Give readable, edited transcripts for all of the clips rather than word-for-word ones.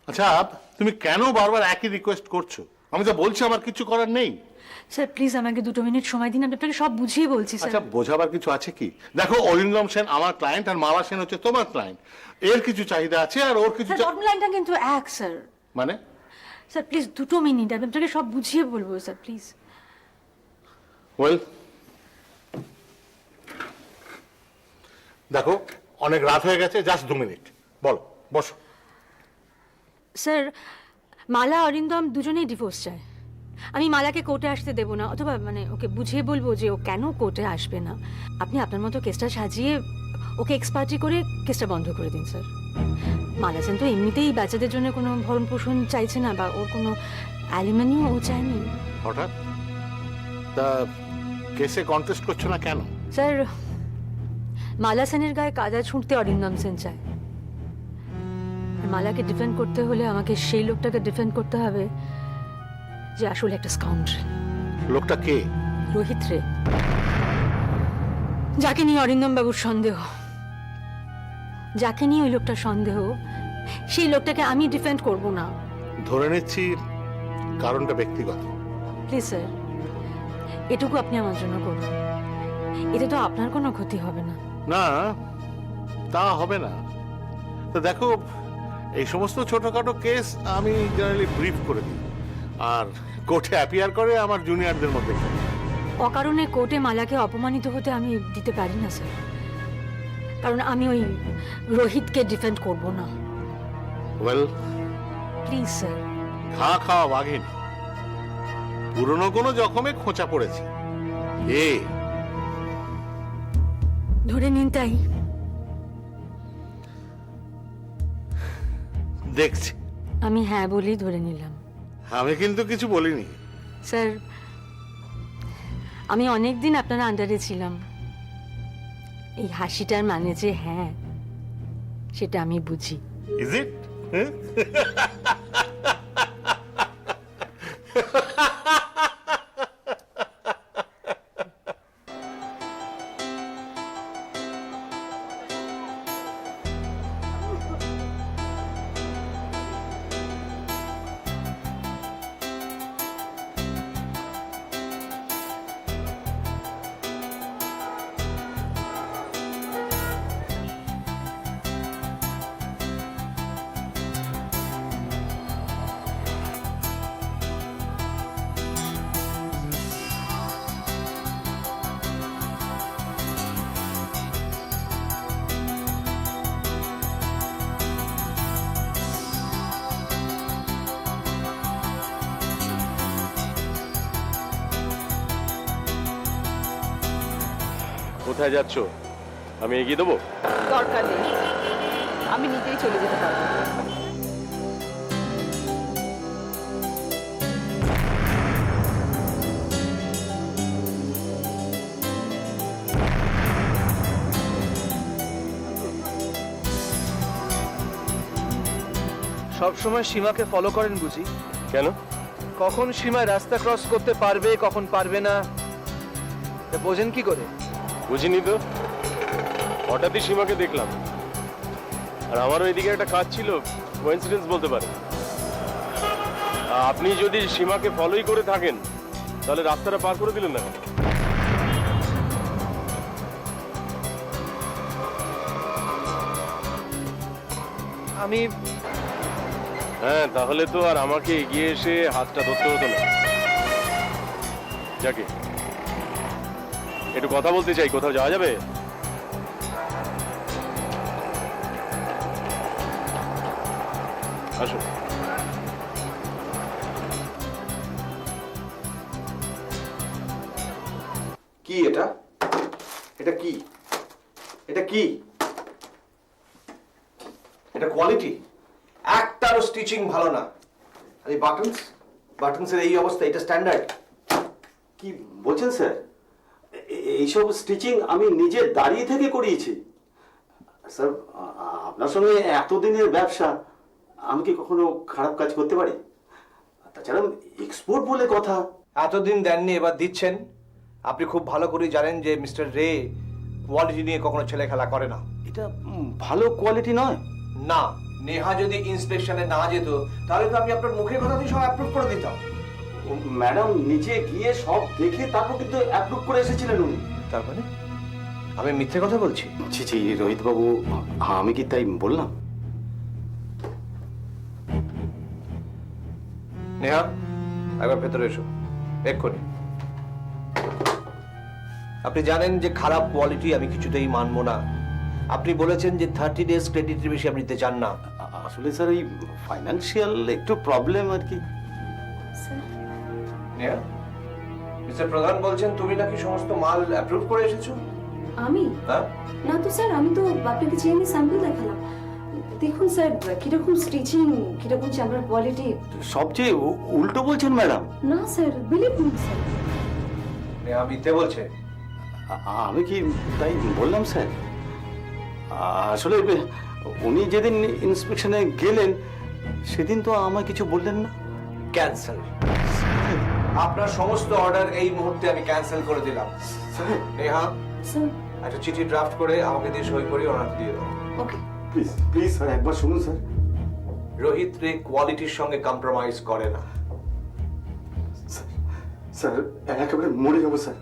আচ্ছা, তুমি কেন বারবার একই রিকোয়েস্ট করছো? আমি তো বলছি আমার কিছু করার নেই। স্যার প্লিজ আমাকে 2 মিনিট সময় দিন, আমি আপনাকে সব বুঝিয়ে বলছি স্যার। আচ্ছা, বোঝাবার কিছু আছে কি? দেখো, অরিন্দম সেন আমার ক্লায়েন্ট আর মালা সেন হচ্ছে তোমার ক্লায়েন্ট। এর কিছু চাহিদা আছে আর ওর কিছু স্যার লাইনটা কিন্তু এক স্যার। মানে? স্যার প্লিজ 2 মিনিট, আমি আপনাকে সব বুঝিয়ে বলবো স্যার প্লিজ। ওয়েল, দেখো অনেক রাত হয়ে গেছে, জাস্ট 2 মিনিট বলো, বসো। স্যার মালা অরিন্দম দুজনেই ডিভোর্স চায়। আমি মালাকে কোর্টে আসতে দেবো না, অথবা মানে ওকে বুঝিয়ে বলবো যে ও কেন কোর্টে আসবে না। আপনি আপনার মতো কেসটা সাজিয়ে ওকে এক্সপার্টি করে কেসটা বন্ধ করে দিন স্যার। মালা সেন তো এমনিতেই বাচ্চাদের জন্য কোনো ভরণ পোষণ চাইছে না, বা ওর কোনো অ্যালিমানিও ও চায়নি। হঠাৎ তা কেসে কন্টেস্ট করছো না কেন? স্যার মালা সেনের গায়ে কাদা ছুঁড়তে অরিন্দম সেন চায়। আর মালাকে ডিফেন্ড করতে হলে আমাকে সেই লোকটাকে ডিফেন্ড করতে হবে যে আসলে একটা স্কাউন্ডার। লোকটা কে? রোহিত রে, যাকে নিয়ে অরিন্দম বাবুর সন্দেহ, যাকে নিয়ে ওই লোকটার সন্দেহ, সেই লোকটাকে আমি ডিফেন্ড করব না। ধরে নিচ্ছি কারণটা ব্যক্তিগত। প্লিজ স্যার, এটুকু আপনি আমার জন্য করুন। এতে তো আপনার কোনো ক্ষতি হবে না। না, তা হবে না। তো দেখো, এই সমস্ত ছোটখাটো কেস আমি জেনারেলি ব্রিফ করে দিই, আর কোর্টে অ্যাপিয়ার করে আমার জুনিয়রদের মধ্যে। অকারণে কোর্টে মালাকে অপমানিত হতে আমি দিতে পারি না স্যার, কারণ আমি ওই রোহিতকে ডিফেন্ড করব না। Well, please sir. ঘা খাওয়া বাঘিনী, পুরনো কোনো জখমে খোঁচা পড়েছে। ধরে নিন তাই। দেখছি। আমি হ্যাঁ বলি ধরে নিলাম। আমি কিন্তু কিছু বলিনি। স্যার আমি অনেকদিন আপনার আন্ডারে ছিলাম, এই হাসিটার মানে যে হ্যাঁ, সেটা আমি বুঝি। Is it? কোথায় যাচ্ছ? আমি এগিয়ে দেবো? দরকার নেই, আমি নিজেই চলে যেতে পারবো। সবসময় সীমাকে ফলো করেন বুঝি? কেন? কখন সীমায় রাস্তা ক্রস করতে পারবে, কখন পারবে না, তা বোঝেন কি করে? বুঝিনি তো, হঠাৎই সীমাকে দেখলাম, আর আমারও এদিকে একটা কাজ ছিল, কোইন্সিডেন্স বলতে পারে। আপনি যদি সীমাকে ফলোই করে থাকেন তাহলে রাস্তাটা পার করে দিলেন না কেন? আমি হ্যাঁ, তাহলে তো আর আমাকে এগিয়ে এসে হাতটা ধরতে হতো না। যাকে একটু কথা বলতে চাই, কোথাও যাওয়া যাবে? আসো। কি এটা? এটা কি? এটা কি? এটা কোয়ালিটি? একটারও স্টিচিং ভালো না। আর এই বাটনসের এই অবস্থা, এটা স্ট্যান্ডার্ড? কি বলছেন স্যার? এইসব স্টিচিং আমি নিজে দাঁড়িয়ে থেকে করিয়েছি স্যার। আপনার সঙ্গে এতদিনের ব্যবসা, আমি কি কখনো খারাপ কাজ করতে পারি? তাছাড়া এক্সপোর্ট বলে কথা। এতদিন দেননি, এবার দিচ্ছেন। আপনি খুব ভালো করে জানেন যে মিস্টার রে কোয়ালিটি নিয়ে কখনো ছেলে খেলা করে না। এটা ভালো কোয়ালিটি নয়। না, নেহা যদি ইন্সপেকশনে না যেত তাহলে তো আমি আপনার মুখের কথাতেই সব অ্যাপ্রুভ করে দিতাম। ম্যাডাম নিচে গিয়ে সব দেখে তারপর কিন্তু অ্যাপ্রুভ করে এসেছিলেন উনি। তার মানে আমি মিথ্যে কথা বলছি? জি জি রোহিত বাবু, আমি কি তাই বললাম? নেহা একবার ভেতরে এসো এক্ষুনি। আপনি জানেন যে খারাপ কোয়ালিটি আমি কিছুতেই মানবো না। আপনি বলেছেন যে 30 ডেজ ক্রেডিটের বেশি আপনি দিতে চান না। আসলে স্যার এই ফাইন্যান্সিয়াল একটু প্রবলেম আর কি। নেহা, মিস্টার প্রধান বলছেন তুমি নাকি সমস্ত মাল অ্যাপ্রুভ করে এসেছো? আমি হ্যাঁ? না তো স্যার, আমি তো আপনাকে চেয়ে স্যাম্পল দেখালাম। দেখুন স্যার, কিরকম স্টিচিং, কিরকম চামড়ার কোয়ালিটি। সবচেয়ে উল্টো বলছেন ম্যাডাম। না sir, believe me sir. Neha মিথ্যে বলছে। আমি কি তাই বললাম স্যার? আসলে উনি যেদিন ইন্সপেকশনে গেলেন সেদিন তো আমায় কিছু বললেন না। ক্যান্সেল। আপনার সমস্ত অর্ডার এই মুহূর্তে আমি ক্যান্সেল করে দিলাম। নেহা স্যার একটা চিঠি ড্রাফট করে আমাকে দিয়ে সই করিয়ে ওনাকে দিয়ে দাও। ওকে। প্লিজ প্লিজ স্যার একবার শুনুন স্যার। রোহিত রে কোয়ালিটির সঙ্গে কম্প্রোমাইজ করে না। স্যার একেবারে মরে যাবো স্যার,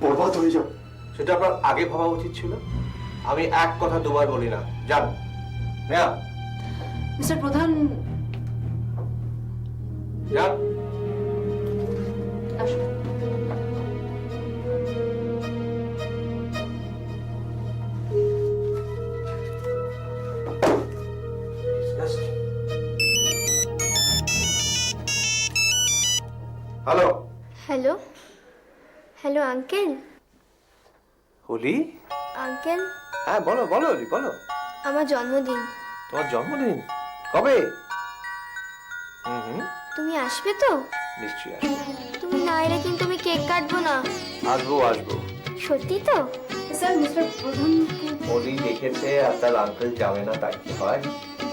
বরবাদ হয়ে যাবো। সেটা আপনার আগে ভাবা উচিত ছিল। আমি এক কথা দুবার বলি না, যান। নেহা মিস্টার প্রধান যান। আসুন। Hello hello hello uncle. Holi? Uncle, হ্যাঁ বলো বলো হোলি বলো। আমার জন্মদিন। তোমার জন্মদিন কবে? হুম, তুমি আসবে তো? নিশ্চয়ই আসবো। তুমি না এলে কিন্তু আমি কেক কাটবো না। আসবো আসবো। সত্যি তো? স্যার মিস্টার প্রধানকে হোলি দেখেছে আর তার আঙ্কেল যাবে না, তাই কি হয়?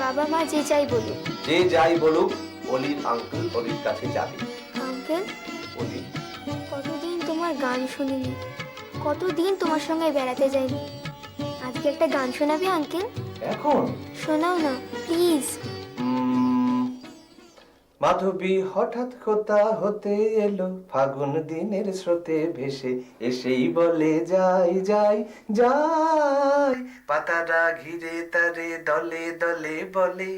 বাবা মা যে যাই বলুক। যে যাই বলুক হোলির আঙ্কেল হোলির কাছে যাবে। আঙ্কেল, হোলি কতদিন তোমার গান শুনিনি, কতদিন তোমার সঙ্গে বেড়াতে যাইনি। আজকে একটা গান শোনাবে আঙ্কেল? এখন শোনাও না প্লিজ। মাধবী হঠাৎ কোথা হতে এলো, ফাগুন দিনের স্রোতে ভেসে এসেই বলে যাই যাই যাই, পাতারা ঘিরে তারে দলে দলে বলে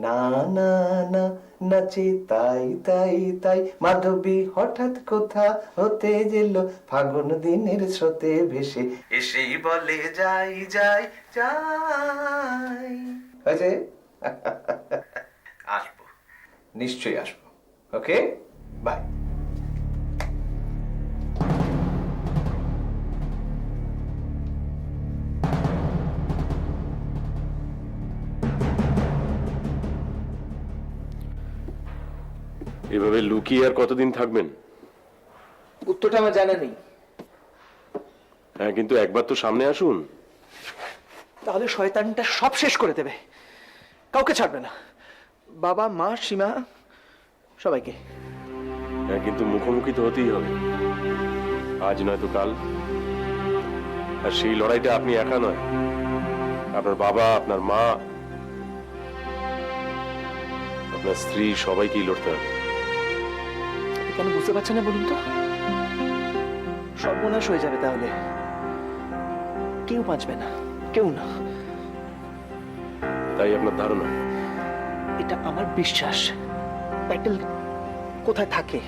না না না নাচে তাই তাই তাই। মাধবী হঠাৎ কোথা হতে এলো, ফাগুন দিনের স্রোতে ভেসে এসেই বলে যাই যাই যাই। হয়েছে? আসবো, নিশ্চয়ই আসবো। Okay bye. এভাবে লুকিয়ে আর কতদিন থাকবেন? উত্তরটা আমার জানা নেই। হ্যাঁ কিন্তু একবার তো সামনে আসুন। তাহলে শয়তানটা সব শেষ করে দেবে, কাউকে ছাড়বে না, বাবা মা সীমা সবাইকে। হ্যাঁ কিন্তু মুখোমুখি তো হতেই হবে, আজ নয়তো কাল। আর সেই লড়াইটা আপনি একা নয়, আপনার বাবা, আপনার মা, আপনার স্ত্রী সবাইকেই লড়তে হবে। আপনি কেন বুঝতে পারছেন না বলুন তো? সর্বনাশ হয়ে যাবে তাহলে, কেউ বাঁচবে না, কেউ না। তাই আপনার ধারণা? এটা আমার বিশ্বাস। প্যাটেল কোথায় থাকে,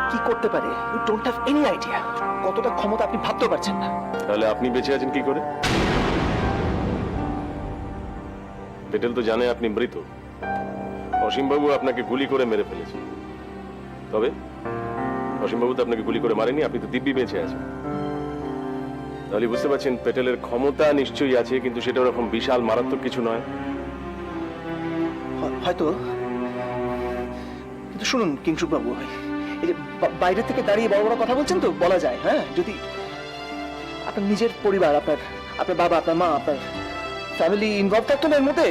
কি করতে পারে, you don't have any idea. কতটা ক্ষমতা আপনি ভাবতে পারছেন না। তাহলে আপনি বেঁচে আছেন কি করে? পেটেল তো জানে আপনি মৃত। অসীমবাবু আপনাকে গুলি করে মেরে ফেলেছে। তবে অসীমবাবু তো আপনাকে গুলি করে মারেনি, আপনি তো দিব্যি বেঁচে আছেন। তাহলে বুঝতে পারছেন পেটেলের ক্ষমতা নিশ্চয়ই আছে, কিন্তু সেটা ওরকম বিশাল মারাত্মক কিছু নয়। হয়তো, কিন্তু শুনুন কিংসুক বাবু, এই যে বাইরে থেকে দাঁড়িয়ে বড় বড় কথা বলছেন তো, বলা যায় হ্যাঁ, যদি আপনার নিজের পরিবার, আপনার বাবা, আপনার মা, আপনার ফ্যামিলি ইনভলভ থাকতো না এর মধ্যে,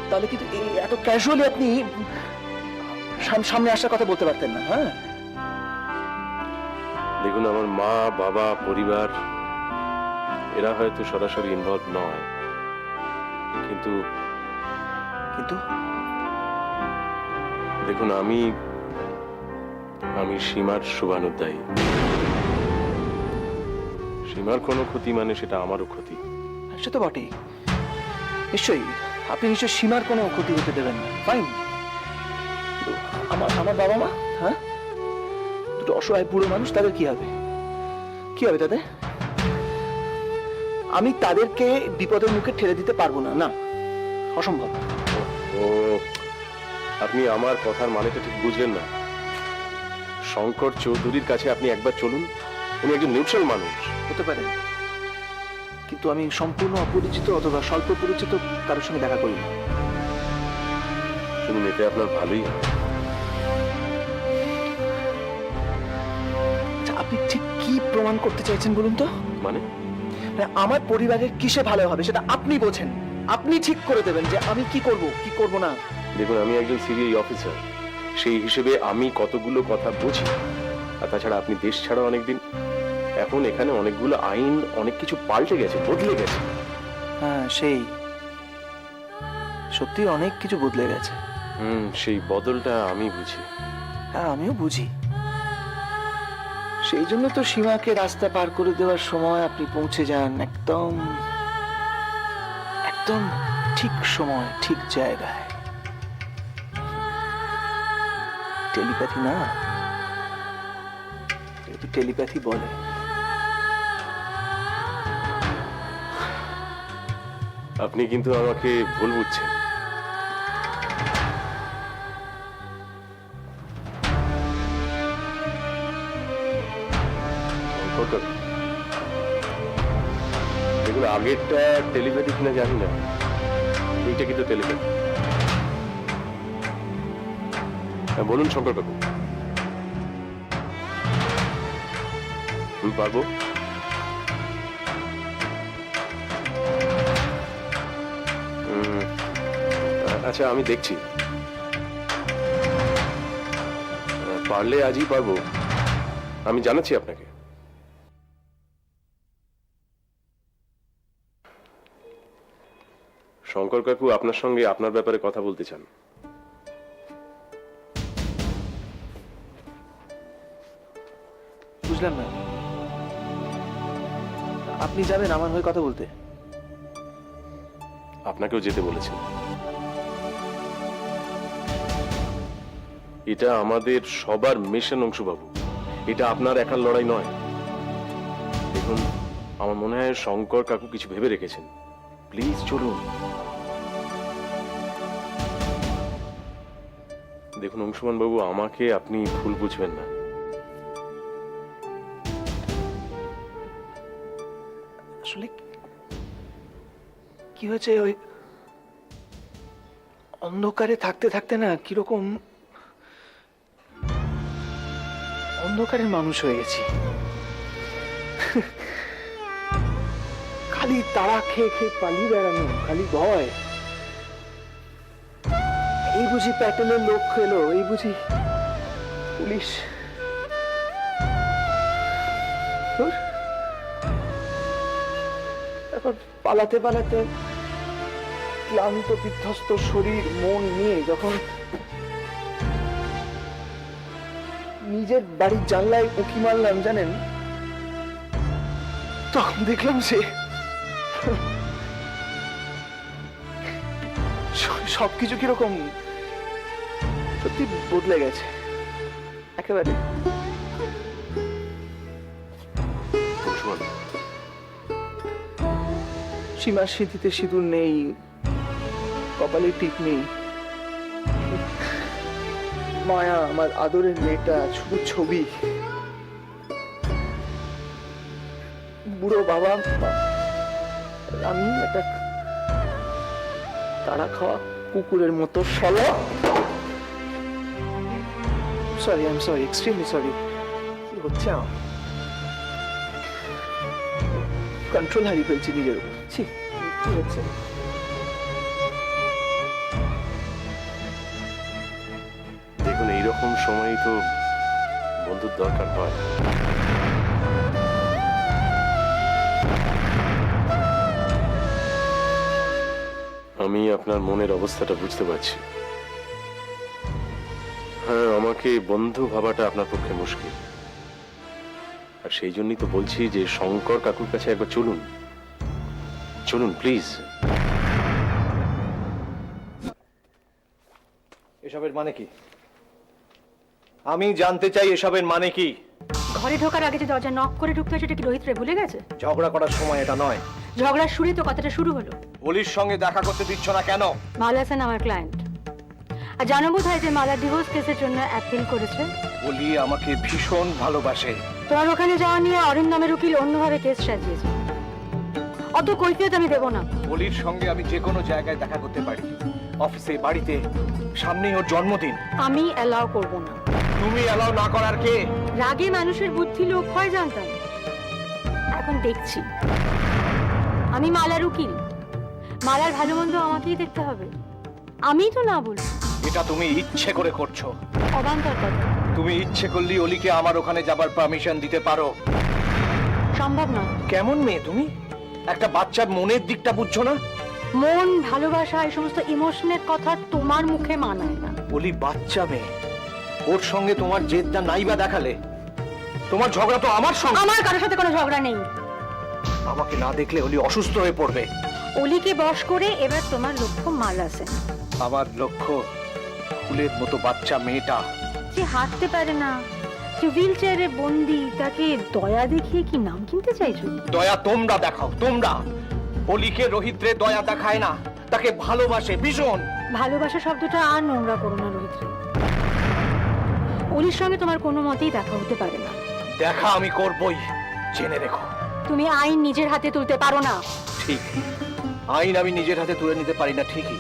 তাহলে কিন্তু এই এত ক্যাজুয়ালি আপনি সামনে আসার কথা বলতে পারতেন না। হ্যাঁ দেখুন, আমার মা, বাবা, পরিবার এরা হয়তো সরাসরি ইনভলভ নয়, কিন্তু কিন্তু দেখুন, আমি সীমার শুভানুধ্যায়ী। সীমার কোনো ক্ষতি মানে সেটা আমারও ক্ষতি। সে তো বটেই, নিশ্চয়ই আপনি নিশ্চয় সীমার কোনো ক্ষতি হতে দেবেন না, ফাইন। আমার বাবা মা, হ্যাঁ, দুটো অসহায় বুড়ো মানুষ, তাদের কি হবে? কি হবে তাদের? আমি তাদেরকে বিপদের মুখে ঠেলে দিতে পারবো না, না, অসম্ভব। ও, আপনি আমার কথার মানেটা ঠিক বুঝলেন না। শঙ্কর চৌধুরীর কাছে আপনি একবার চলুন, উনি একজন নিউট্রাল মানুষ। হতে পারে, কিন্তু আমি সম্পূর্ণ অপরিচিত অথবা স্বল্প পরিচিত কারোর সঙ্গে দেখা করি না। শুনুন, এতে আপনার ভালোই হবে। আচ্ছা, আপনি ঠিক কি প্রমাণ করতে চাইছেন বলুন তো? মানে আমার পরিবারের কিসে ভালো হবে সেটা আপনি বোঝেন, আপনি ঠিক করে দেবেন যে আমি কি করব কি করব না। দেখুন, আমি একজন সিবিআই অফিসার, সেই হিসেবে আমি কতগুলো কথা বুঝি। আর তাছাড়া আপনি দেশ ছাড়া অনেকদিন, এখন এখানে অনেকগুলো আইন, অনেক কিছু পাল্টে গেছে, বদলে গেছে। হ্যাঁ, সেই সত্যি অনেক কিছু বদলে গেছে। সেই বদলটা আমি বুঝি। হ্যাঁ, আমিও বুঝি। সেই জন্য তো সীমাকে রাস্তা পার করে দেওয়ার সময় আপনি পৌঁছে যান একদম একদম ঠিক সময়, ঠিক জায়গায়। টেলিপ্যাথি না, এটা টেলিপ্যাথি বলে। আপনি কিন্তু আমাকে ভুল বুঝছেন। দেখুন, আগেরটা টেলিপ্যাথি কিনা জানি না, এইটা কিন্তু টেলিপ্যাথি। বলুন শঙ্কর কাকু। পারবো। আচ্ছা, আমি দেখছি, পারলে আজই পারবো, আমি জানাচ্ছি আপনাকে। শঙ্কর কাকু আপনার সঙ্গে আপনার ব্যাপারে কথা বলতে চান। বুঝলাম না, আপনি যাবেন আমার হয়ে কথা বলতে? আপনাকেও যেতে বলেছেন। এটা আমাদের সবার মিশন অংশুবাবু, এটা আপনার একার লড়াই নয়। দেখুন, আমার মনে হয় শঙ্কর কাকু কিছু ভেবে রেখেছেন। প্লিজ চলুন। দেখুন অংশুমান বাবু, আমাকে আপনি ভুল বুঝবেন না। আসলে কি হয়েছে, ওই অন্ধকারে থাকতে থাকতে না কিরকম অন্ধকারের মানুষ হয়ে গেছি। খালি তাড়া খেয়ে খেয়ে পালিয়ে বেড়ানো, খালি ভয়। এই বুঝি প্যাটেলের লোক এলো, এই বুঝি পুলিশ। এখন পালাতে পালাতে ক্লান্ত বিধ্বস্ত শরীর মন নিয়ে যখন নিজের বাড়ির জানলায় উঁকি মারলাম জানেন, তখন দেখলাম যে সবকিছু কিরকম সত্যি বদলে গেছে একেবারে। সীমার স্মৃতিতে সিঁদুর নেই, কপালে টিপ নেই। মায়া, আমার আদরের মেয়েটা, শুধু ছবি। বুড়ো বাবা, আমি একটা তাড়া খাওয়া কুকুরের মতো solo. Sorry, I am sorry, extremely sorry. কি হচ্ছে আমার? কন্ট্রোল হারিয়ে ফেলছি নিজের উপর। কি হচ্ছে? দেখুন, এইরকম সময়ই তো বন্ধুর দরকার হয়। আমি আপনার মনের অবস্থাটা বুঝতে পারছি। হ্যাঁ, আমাকে বন্ধু ভাবাটা আপনার পক্ষে মুশকিল, আর সেই জন্যই তো বলছি যে শঙ্কর কাকুর কাছে একবার চলুন, চলুন প্লিজ। এসবের মানে কি? আমি জানতে চাই এসবের মানে কি? ঘরে ঢোকার আগে যে দরজা নক করে ঢুকতে হয় সেটা কি রোহিত রে ভুলে গেছে? ঝগড়া করার সময় এটা নয়। ঝগড়ার শুরু তো কথাটা শুরু হলো। অলির সঙ্গে দেখা করতে দিচ্ছ না কেন? মালা সেন আমার ক্লায়েন্ট, আর জানো বোধ হয় যে মালা ডিভোর্স কেসের জন্য অ্যাপিল করেছে। অলি আমাকে ভীষণ ভালোবাসে। তোমার ওখানে যাওয়া নিয়ে অরিন্দমের উকিল অন্যভাবে কেস সাজিয়েছে। অত কৈফিয়ত আমি দেবো না। অলির সঙ্গে আমি যে কোনো জায়গায় দেখা করতে পারি, অফিসে, বাড়িতে, সামনেই ওর জন্মদিন। আমি অ্যালাউ করবো না। তুমি অ্যালাউ না করার কে? রাগে মানুষের বুদ্ধি লোপ হয় জানতাম, এখন দেখছি। আমি মালার উকিল, মালার ভালো মন্দ আমাকেই দেখতে হবে। আমি তো না বলবো। এটা তুমি ইচ্ছে করে করছো। অবান্তর কথা। তুমি ইচ্ছে করলে অলিকে আমার ওখানে যাবার পারমিশন দিতে পারো। সম্ভব না। কেমন মেয়ে তুমি? একটা বাচ্চার মনের দিকটা বুঝছো না? মন, ভালোবাসা, এই সমস্ত ইমোশনের কথা তোমার মুখে মানায় না। অলি বাচ্চা মেয়ে, ওর সঙ্গে তোমার জেদটা নাইবা দেখালে। তোমার ঝগড়া তো আমার সঙ্গে। আমার কারোর সাথে কোনো ঝগড়া নেই। আমাকে না দেখলে অলি অসুস্থ হয়ে পড়বে। অলিকে বশ করে এবার তোমার লক্ষ্য মালা সেন। আমার লক্ষ্য ফুলের মতো বাচ্চা মেয়েটা। যে হাঁটতে পারে না, যে হুইল চেয়ারে বন্দি, তাকে দয়া দেখিয়ে কি নাম কিনতে চাইছো? দয়া তোমরা দেখাও, তোমরা। অলিকে রোহিত্রে দয়া দেখায় না, তাকে ভালোবাসে ভীষণ। ভালোবাসা শব্দটা আর নোংরা করো না রোহিত। অলির সঙ্গে তোমার কোনো মতেই দেখা হতে পারে না। দেখা আমি করবই, জেনে রেখো। তুমি আইন নিজের হাতে তুলতে পারো না। ঠিক, আইন আমি নিজের হাতে তুলে নিতে পারি না ঠিকই,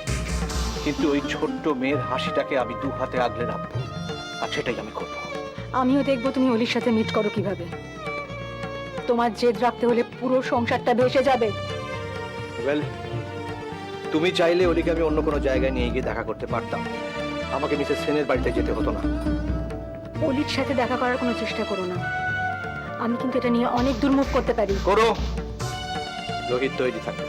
কিন্তু ওই ছোট্ট মেয়ের হাসিটাকে আমি দু হাতে আগলে রাখবো, আর সেটাই আমি করবো। আমিও দেখবো তুমি অলির সাথে মিট করো কিভাবে। তোমার জেদ রাখতে হলে পুরো সংসারটা ভেসে যাবে। ওয়েল, তুমি চাইলে অলিকে আমি অন্য কোনো জায়গায় নিয়ে গিয়ে দেখা করতে পারতাম, আমাকে মিসেস সেনের বাড়িতে যেতে হতো না। অলির সাথে দেখা করার কোনো চেষ্টা করো না। আমি কিন্তু এটা নিয়ে অনেক দূর মুভ করতে পারি। করো, রোহিত তৈরি থাকবে।